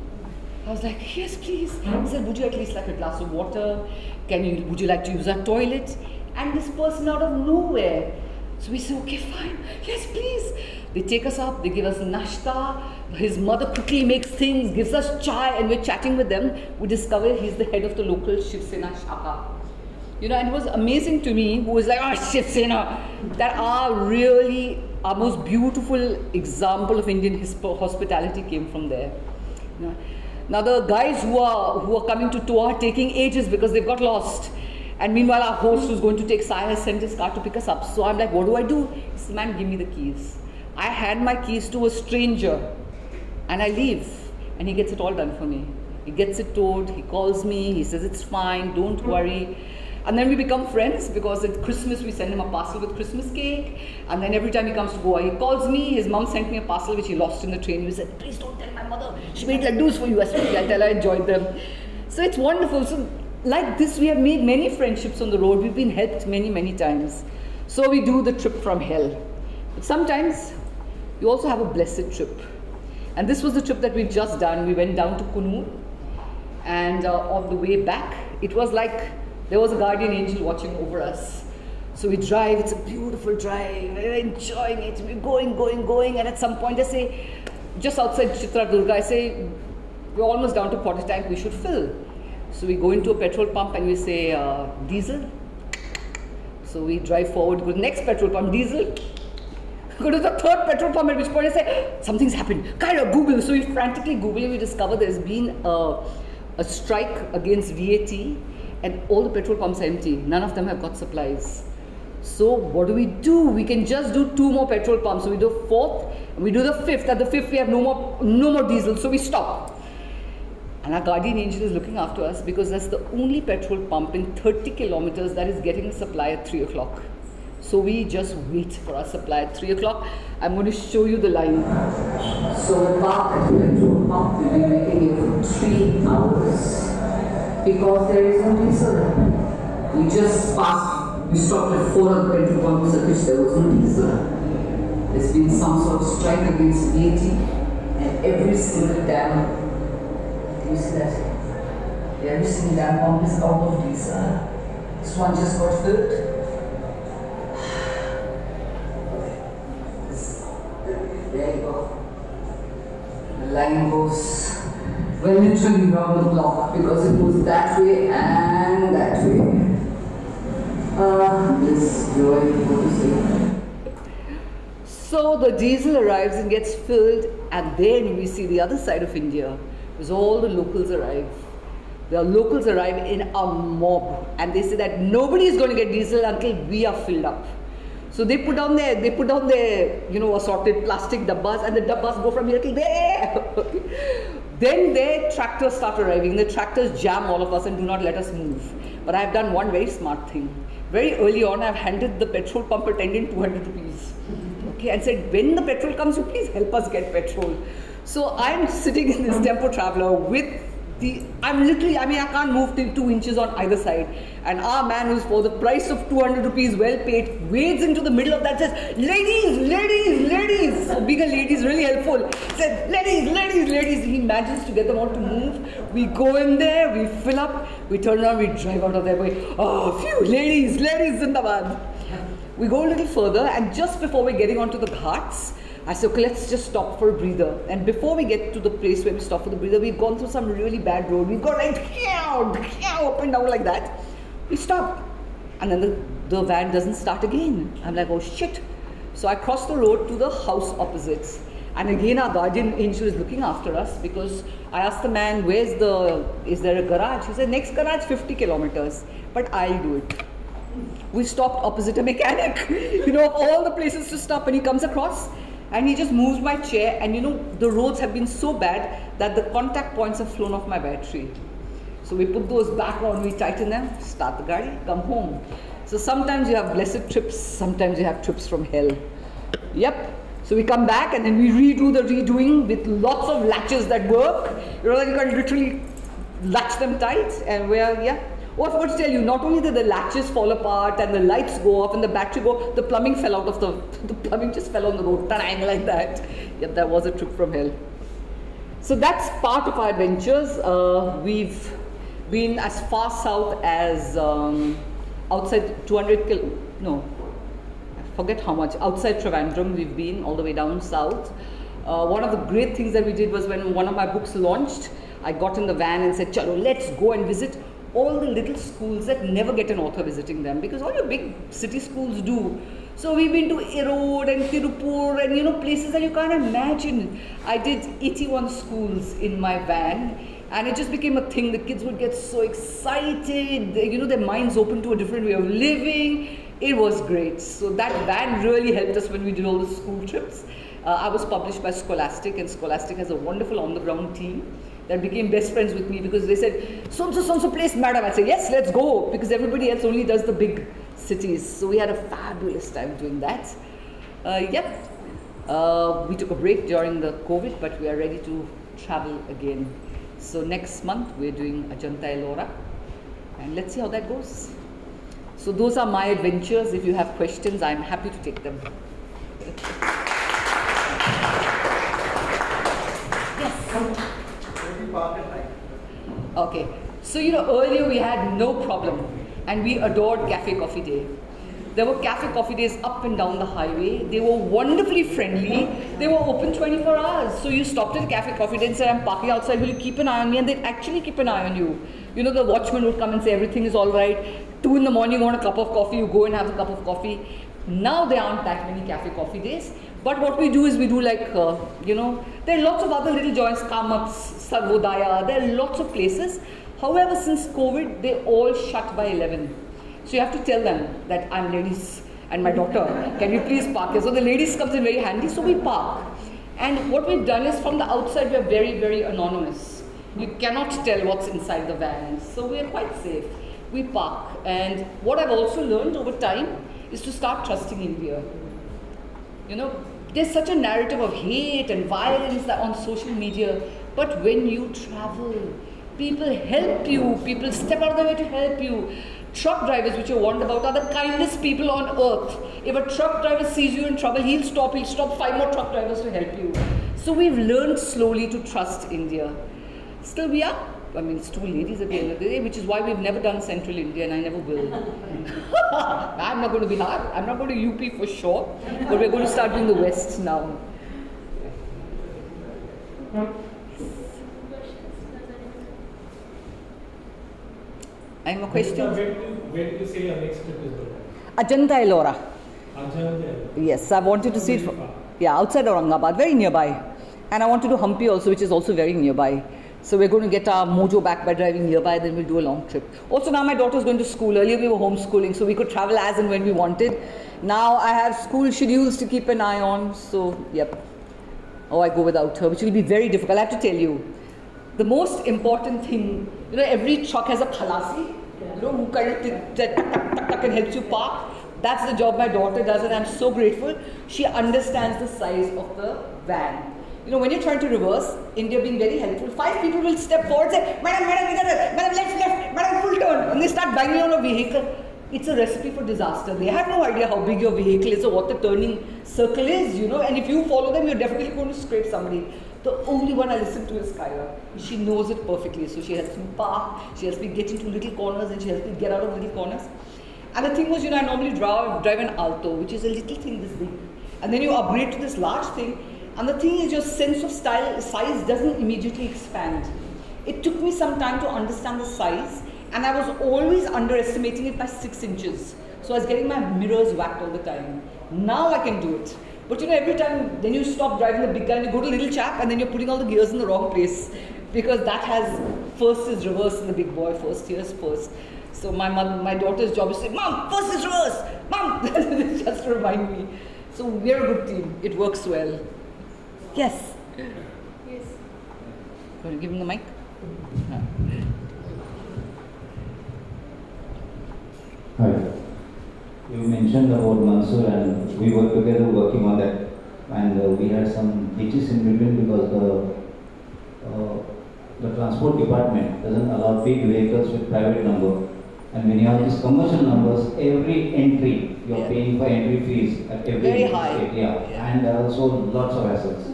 Speaker 5: I was like, yes, please. He said, would you at least like a glass of water? Would you like to use our toilet? And this person out of nowhere. So we say, okay, fine. Yes, please. They take us up, they give us nashta. His mother quickly makes things, gives us chai, and we're chatting with them. We discover he's the head of the local Shiv Sena Shaka. You know, and it was amazing to me, who was like, oh, Shiv Sena, that our most beautiful example of Indian hospitality came from there. You know? Now the guys who are coming to tour are taking ages because they've got lost. And meanwhile, our host who's going to take Saya has sent his car to pick us up. So I'm like, what do I do? He says, ma'am, give me the keys. I hand my keys to a stranger and I leave, and he gets it all done for me. He gets it towed, he calls me, he says it's fine, don't worry. And then we become friends because at Christmas we send him a parcel with Christmas cake. And then every time he comes to Goa, he calls me. His mum sent me a parcel which he lost in the train. He said, please don't tell my mother. She made laddus for you yesterday. I tell her I enjoyed them. So it's wonderful. So like this, we have made many friendships on the road. We've been helped many, many times. So we do the trip from hell. But sometimes you also have a blessed trip. And this was the trip that we've just done. We went down to Kunur. And on the way back, it was like there was a guardian angel watching over us. So we drive, it's a beautiful drive, we're enjoying it, we're going, and at some point I say, just outside Chitradurga, I say, we're almost down to quarter tank, we should fill. So we go into a petrol pump and we say, diesel. So we drive forward, go to the next petrol pump, diesel. Go to the third petrol pump, at which point I say, something's happened. Kaira, Google. So we frantically Google and we discover there's been a strike against VAT. And all the petrol pumps are empty. None of them have got supplies. So what do? We can just do 2 more petrol pumps. So we do 4th, and we do the 5th. At the 5th, we have no more diesel. So we stop. And our guardian angel is looking after us because that's the only petrol pump in 30 kilometers that is getting a supply at 3 o'clock. So we just wait for our supply at 3 o'clock. I'm going to show you the line.
Speaker 4: So we park at the petrol pump. We've been waiting here for 3 hours. Because there is no diesel. We just passed, we stopped at 4 of the petrol pumps at which there was no diesel. There's been some sort of strike against VAT, and every single dam, do you see that? Every single dam pump is out of diesel. This one just got filled. There you go. The line goes. Well, literally round the clock because it goes that way and that way. This joy, what to say?
Speaker 5: So the diesel arrives and gets filled, and then we see the other side of India, because all the locals arrive. The locals arrive in a mob, and they say that nobody is going to get diesel until we are filled up. So they put down their, assorted plastic dabbas, and the dabbas go from here till there. Then their tractors start arriving. The tractors jam all of us and do not let us move. But I have done one very smart thing. Very early on, I have handed the petrol pump attendant 200 rupees. Okay, and said, when the petrol comes, you please help us get petrol. So I'm sitting in this tempo traveler with I can't move till 2 inches on either side. And our man, who's for the price of 200 rupees, well paid, wades into the middle of that, says, ladies, ladies, ladies. So being a lady is really helpful. Said, ladies, ladies, ladies. He manages to get them all to move. We go in there, we fill up, we turn around, we drive out of there going, oh, phew, ladies, ladies, zindabad. We go a little further, and just before we're getting onto the ghats, I said, okay, let's just stop for a breather. And before we get to the place where we stop for the breather, we've gone through some really bad road. We've gone like, up and down like that. We stop. And then the van doesn't start again. I'm like, oh shit. So I cross the road to the house opposite. And again, our guardian angel is looking after us because I asked the man, is there a garage? He said, next garage 50 kilometers, but I'll do it. We stopped opposite a mechanic, of all the places to stop, and he comes across. And he just moves my chair, and the roads have been so bad that the contact points have flown off my battery. So we put those back on, we tighten them, start the gari, come home. So sometimes you have blessed trips, sometimes you have trips from hell. Yep. So we come back and then we redo the redoing with lots of latches that work. You can literally latch them tight, and Oh, I forgot to tell you, not only did the latches fall apart and the lights go off and the battery go, the plumbing fell out of the plumbing just fell on the road, tarang, like that. Yep, that was a trip from hell. So that's part of our adventures. We've been as far south as outside 200 I forget how much, outside Trivandrum we've been, all the way down south. One of the great things that we did was when one of my books launched, I got in the van and said, chalo, let's go and visit all the little schools that never get an author visiting them, because all your big city schools do. So we've been to Erode and Tirupur and places that you can't imagine. I did 81 schools in my van, and it just became a thing. The kids would get so excited, their minds open to a different way of living. It was great. So that van really helped us when we did all the school trips. I was published by Scholastic, and Scholastic has a wonderful on-the-ground team. that became best friends with me because they said, so place, madam. I said, yes, let's go, because everybody else only does the big cities. So we had a fabulous time doing that. We took a break during the COVID, but we are ready to travel again. So next month we're doing Ajanta Ellora, and let's see how that goes. So those are my adventures. If you have questions, I'm happy to take them. Okay, so earlier we had no problem and we adored Cafe Coffee Day. There were Cafe Coffee Days up and down the highway. They were wonderfully friendly. They were open 24 hours. So you stopped at a Cafe Coffee Day and said, I'm parking outside, will you keep an eye on me? And they'd actually keep an eye on you. The watchman would come and say, everything is all right. 2 in the morning, you want a cup of coffee, you go and have a cup of coffee. Now there aren't that many Cafe Coffee Days. But what we do is we do like, there are lots of other little joints, Kamats, Sarvodaya, there are lots of places. However, since COVID, they all shut by 11. So you have to tell them that I'm ladies and my daughter, can you please park here? So the ladies comes in very handy, so we park. And what we've done is from the outside, we are very, very anonymous. You cannot tell what's inside the van, so we are quite safe. We park. And what I've also learned over time is to start trusting India. There's such a narrative of hate and violence on social media, but when you travel, people help you, people step out of their way to help you. Truck drivers, which you're warned about, are the kindest people on earth. If a truck driver sees you in trouble, he'll stop 5 more truck drivers to help you. So we've learned slowly to trust India. Still we are, it's 2 ladies at the end of the day, which is why we've never done Central India, and I never will. I'm not going to Bihar, I'm not going to UP for sure, but we're going to start doing the West now. Any more questions?
Speaker 6: Where do you say your next trip is going?
Speaker 5: Ajanta Ellora.
Speaker 6: Ajanta.
Speaker 5: Yes, I wanted to see it outside Aurangabad, very nearby. And I want to do Hampi also, which is also very nearby. So we're going to get our mojo back by driving nearby, then we'll do a long trip. Also now my daughter's going to school. Earlier we were homeschooling, so we could travel as and when we wanted. Now I have school schedules to keep an eye on, so yep. Oh, I go without her, which will be very difficult. I have to tell you, the most important thing, every truck has a khalasi, who kind of and helps you park. That's the job my daughter does, and I'm so grateful. She understands the size of the van. When you're trying to reverse, India being very helpful, 5 people will step forward and say, Madam, left, Madam, full turn. And they start banging on a vehicle. It's a recipe for disaster. They have no idea how big your vehicle is or what the turning circle is, and if you follow them, you're definitely going to scrape somebody. The only one I listen to is Kyra. She knows it perfectly. So she helps me park, she helps me get into little corners, and she helps me get out of little corners. And the thing was, I normally drive an Alto, which is a little thing this big. And then you upgrade to this large thing. And the thing is, your sense of size doesn't immediately expand. It took me some time to understand the size, and I was always underestimating it by 6 inches. So I was getting my mirrors whacked all the time. Now I can do it. But every time, then you stop driving the big guy and you go to little chap, and then you're putting all the gears in the wrong place. Because that has, first is reverse in the big boy, first gears first. So my daughter's job is to say, Mom, first is reverse, Mom, just to remind me. So we're a good team, it works well. Yes?
Speaker 1: Yes.
Speaker 5: Want to give him the mic?
Speaker 7: Hi. You mentioned about Mansoor, and we were together working on that, and we had some glitches in between because the transport department doesn't allow big vehicles with private number. And when you have these commercial numbers, every entry you're paying for entry fees at every
Speaker 5: very high.
Speaker 7: State, and there are also lots of assets.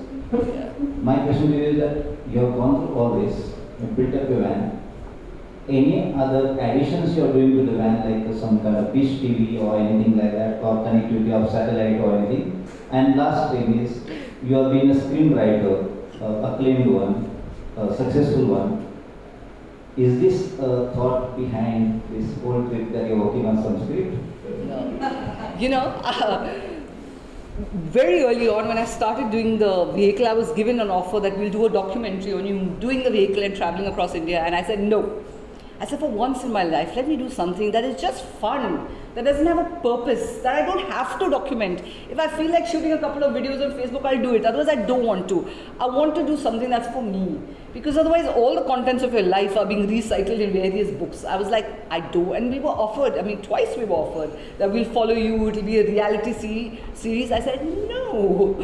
Speaker 7: My question to you is that you have gone through all this, you built up a van. Any other additions you are doing to the van, like some kind of dish TV or anything like that, or connectivity of satellite or anything? And last thing is, you have been a screenwriter, acclaimed one, a successful one. Is this a thought behind this whole trip that you're working on some script?
Speaker 5: No. Very early on, when I started doing the vehicle, I was given an offer that we'll do a documentary on you doing the vehicle and traveling across India, and I said no. I said, for once in my life, let me do something that is just fun. that doesn't have a purpose, that I don't have to document. If I feel like shooting a couple of videos on Facebook, I'll do it. Otherwise, I don't want to. I want to do something that's for me. Because otherwise, all the contents of your life are being recycled in various books. I was like, I do. And we were offered, I mean, twice we were offered that we'll follow you, it'll be a reality series. I said, no.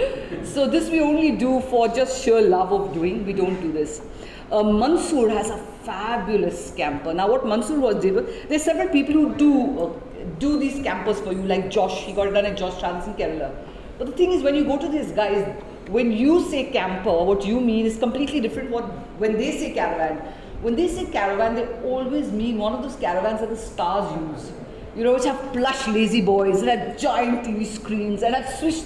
Speaker 5: So this we only do for just sheer love of doing. We don't do this. Mansoor has a fabulous camper. Now what Mansoor was did, there's several people who do these campers for you, like Josh. He got it done at Josh Chance in Kerala. But the thing is, when you go to these guys, when you say camper, what you mean is completely different when they say caravan. When they say caravan, they always mean one of those caravans that the stars use. You know, which have plush lazy boys and have giant TV screens and have switched.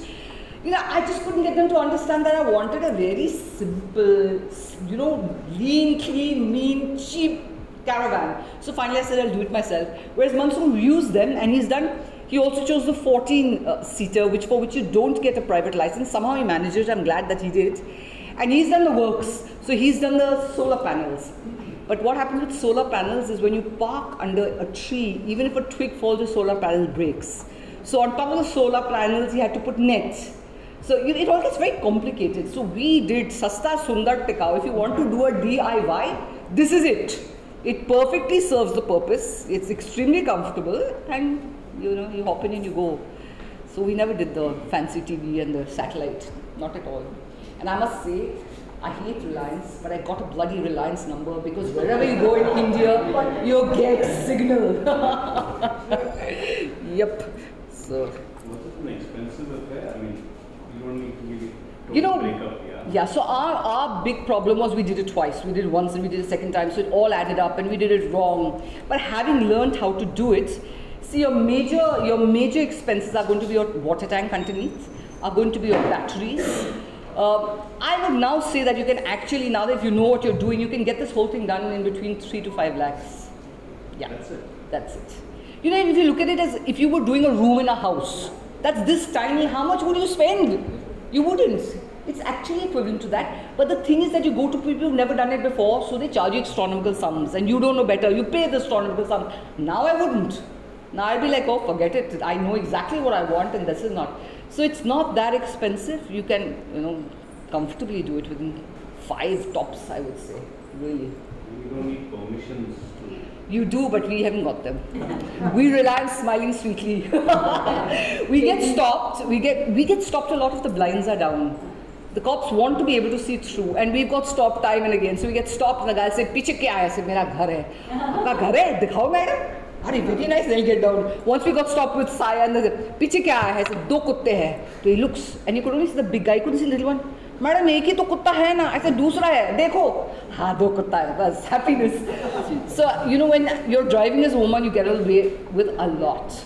Speaker 5: You know, I just couldn't get them to understand that I wanted a very simple, you know, lean, clean, mean, cheap caravan. So finally I said I'll do it myself. Whereas Mansoor used them, and he also chose the 14-seater, for which you don't get a private license. Somehow he managed it. I'm glad that he did. And he's done the works. So he's done the solar panels. But what happens with solar panels is when you park under a tree, even if a twig falls, the solar panel breaks. So on top of the solar panels, he had to put nets. So it all gets very complicated. So we did Sasta Sundar Tikau. If you want to do a DIY, this is it. It perfectly serves the purpose. It's extremely comfortable, and you know, you hop in and you go. So we never did the fancy TV and the satellite, not at all. And I must say, I hate Reliance, but I got a bloody Reliance number because wherever you go in India, you get signal. Yep. So.
Speaker 8: Was it an expensive affair? I mean, you don't need to really break up,
Speaker 5: yeah. So our big problem was we did it twice. We did it once and we did it a second time. So it all added up and we did it wrong. But having learned how to do it, see, your major expenses are going to be your water tank underneath, are going to be your batteries. I would now say that you can actually, now that you know what you're doing, you can get this whole thing done in between 3 to 5 lakhs. Yeah.
Speaker 8: That's it.
Speaker 5: That's it. You know, if you look at it as if you were doing a room in a house, that's this tiny, how much would you spend? You wouldn't. It's actually equivalent to that. But the thing is that you go to people who've never done it before, so they charge you astronomical sums and you don't know better. You pay the astronomical sum. Now I wouldn't. Now I'd be like, oh, forget it. I know exactly what I want and this is not. So it's not that expensive. You can, you know, comfortably do it within 5 tops, I would say. Really.
Speaker 8: You don't need permissions to...
Speaker 5: You do, but we haven't got them. We rely on smiling sweetly. We get stopped. We get stopped a lot if the blinds are down. The cops want to be able to see through, and we've got stopped time and again. So we get stopped, and the guy says, "Piche kya hai?" I say, "Mera ghar hai." "Aapka ghar hai? Dikhao, madam." "Are very nice." They'll get down. Once we got stopped with Saya, and they said, "Piche kya hai?" I said, "Do kutte hai." So he looks, and you could only see the big guy. You couldn't see the little one. "Madam, एक ही तो कुत्ता है ना." I said, "दूसरा है, देखो." "हाँ, 2 कुत्ता है." Bas, happiness. So you know, when you're driving as a woman, you get away with a lot.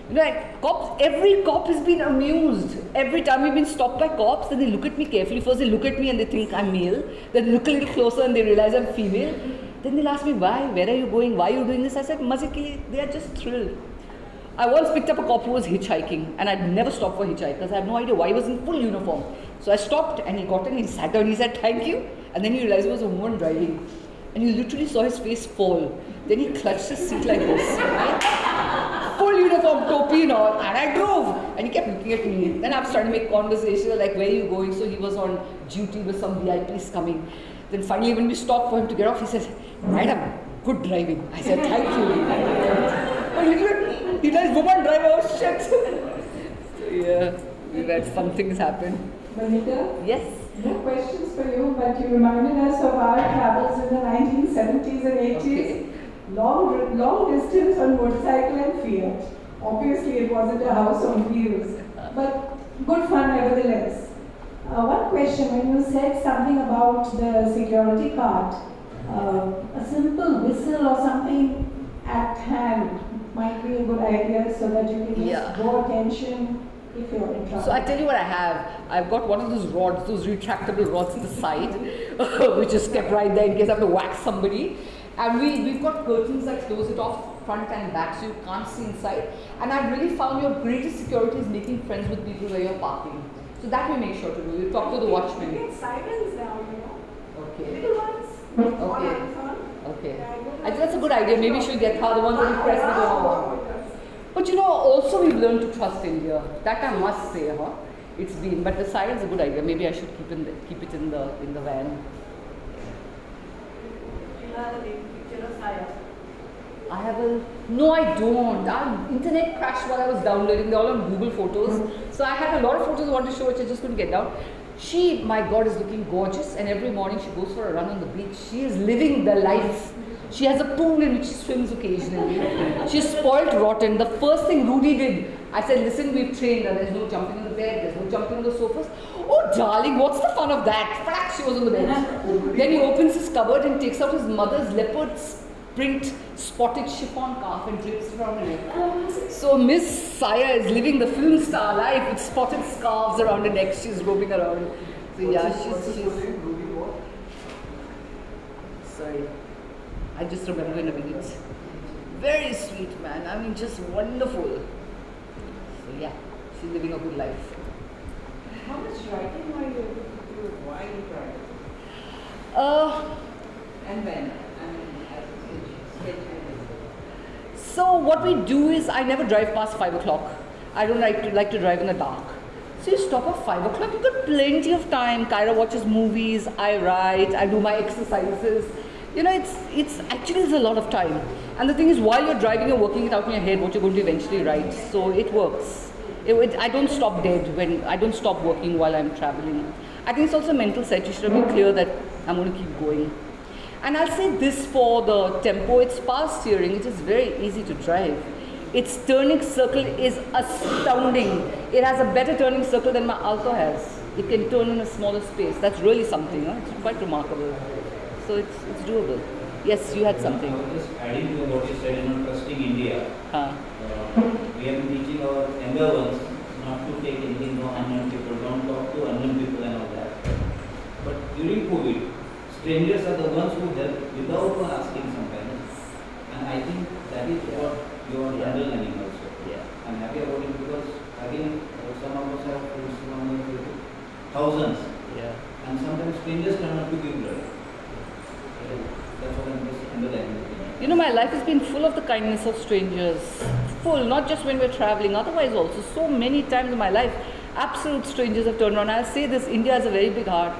Speaker 5: You know, like cops, every cop has been amused. Every time we've been stopped by cops, then they look at me carefully. First they look at me and they think I'm male. Then they look a little closer and they realize I'm female. Then they'll ask me, why? Where are you going? Why are you doing this? I said, "Maze ke liye." They are just thrilled. I once picked up a cop who was hitchhiking, and I'd never stopped for hitchhikers. I have no idea why he was in full uniform. So I stopped and he got in, he sat down, he said, "Thank you." And then he realized it was a woman driving. And you literally saw his face fall. Then he clutched his seat like this. Right? Full uniform, topi and all. And I drove. And he kept looking at me. Then I started to make conversation, like, "Where are you going?" So he was on duty with some VIPs coming. Then finally, when we stopped for him to get off, he said, "Madam, good driving." I said, "Thank you." But he does woman driver, oh shit. Yeah, we've had fun things happen.
Speaker 9: Venita?
Speaker 5: Yes?
Speaker 9: No questions for you, but you reminded us of our travels in the 1970s and 80s.
Speaker 5: Okay.
Speaker 9: Long distance on motorcycle and Fiat. Obviously, it wasn't a house on wheels, but good fun nevertheless. One question, when you said something about the security card, a simple whistle or something at hand might be a good idea so that you can just draw attention if you're in trouble.
Speaker 5: So I tell you what I have. I've got one of those rods, those retractable rods on the side, which is kept right there in case I have to whack somebody. And we've got curtains that close it off front and back so you can't see inside. And I've really found your greatest security is making friends with people where you're parking. So that we make sure to do. You talk to the watchman.
Speaker 9: You get sirens now, you know.
Speaker 5: Okay.
Speaker 9: Little ones.
Speaker 5: Okay. Okay. I think that's a good idea. Maybe she'll get her, the ones that you press with your arm. But you know, also we've learned to trust India. That I must say, huh? It's been. But the siren's a good idea. Maybe I should keep it in the van.
Speaker 9: You have a picture of Saya.
Speaker 5: I have a no, I don't. Our internet crashed while I was downloading. They're all on Google Photos. So I had a lot of photos I wanted to show, which I just couldn't get down. She, my God, is looking gorgeous, and every morning she goes for a run on the beach. She is living the life. She has a pool in which she swims occasionally. She's spoiled rotten. The first thing Rudy did, I said, listen, we've trained her. There's no jumping on the bed. There's no jumping on the sofas. Oh, darling, what's the fun of that? Frack, she was on the bed. Then he opens his cupboard and takes out his mother's leopard print spotted chiffon scarf and drapes it around her neck. So Miss Saya is living the film star life with spotted scarves around her neck. She's roaming around. So yeah, she's sorry. I just remember in a minute. Very sweet, man. I mean, just wonderful. So yeah, she's living a good life.
Speaker 9: How much writing are you able to do? Why are you writing? And when?
Speaker 5: So what we do is, I never drive past 5 o'clock. I don't like to drive in the dark. So you stop at 5 o'clock, you've got plenty of time. Kyra watches movies, I write, I do my exercises. You know, it's actually there's a lot of time. And the thing is, while you're driving, you're working it out in your head what you're going to eventually write. So it works. I don't stop dead I don't stop working while I'm traveling. I think it's also a mental set. You should have been clear that I'm going to keep going. And I'll say this for the tempo, it's power steering, it is very easy to drive. Its turning circle is astounding. It has a better turning circle than my Alto has. It can turn in a smaller space. That's really something, huh? It's quite remarkable. So it's doable. Yes, you had something.
Speaker 7: Just adding to what you said, trusting India. We have been teaching our younger ones not to take anything from unknown people, don't talk to unknown people and all that. But during COVID, strangers are the ones who help without asking sometimes. And I think that is what you are underlining also.
Speaker 5: Yeah.
Speaker 7: I'm happy about it because again, some of us have thousands.
Speaker 5: Yeah.
Speaker 7: And sometimes strangers turn out to give blood. That's what I'm just underlining.
Speaker 5: You know, my life has been full of the kindness of strangers. Full, not just when we're traveling, otherwise also. So many times in my life, absolute strangers have turned around. I'll say this, India has a very big heart.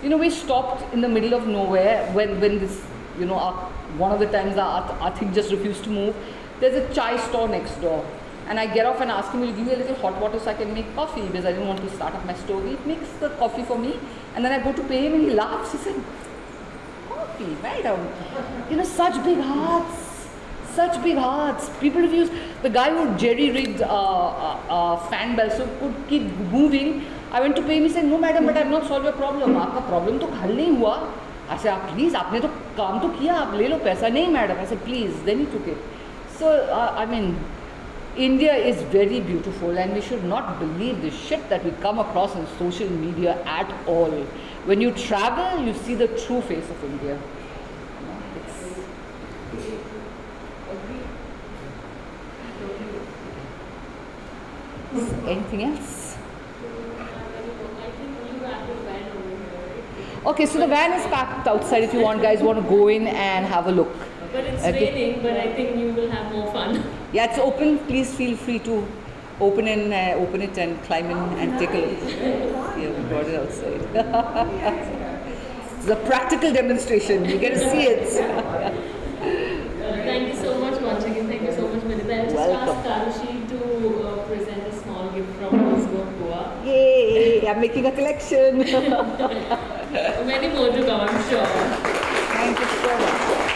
Speaker 5: You know, we stopped in the middle of nowhere when this, you know, one of the times our thing just refused to move. There's a chai store next door. And I get off and ask him, will you give me a little hot water so I can make coffee? Because I didn't want to start up my stove. He makes the coffee for me. And then I go to pay him and he laughs. He said, coffee, madam. You know, such big hearts. Such big hearts. People have used, the guy who jerry-rigged fan bell so could keep moving. I went to pay him, he said, no madam, but I have not solved your problem. Aapka problem to hal nahi hua. I said, please, aapne to kaam to kiya, aap le lo paisa. Nahi madam. I said, please. Then he took it. So, I mean, India is very beautiful and we should not believe the shit that we come across on social media at all. When you travel, you see the true face of India. Anything else? Okay, so the van is packed outside if you guys want to go in and have a look.
Speaker 1: But it's raining, but I think you will have more fun.
Speaker 5: Yeah, it's open. Please feel free to open it and climb in and take a look. Yeah, we brought it outside. It's a practical demonstration. You get to see it.
Speaker 1: Thank you so much once again. Thank you so much, Venita. I'll just ask Karushi to present a small gift from Goa.
Speaker 5: Yay! I'm making a collection.
Speaker 1: Many more to come, I'm sure.
Speaker 5: Thank you so much.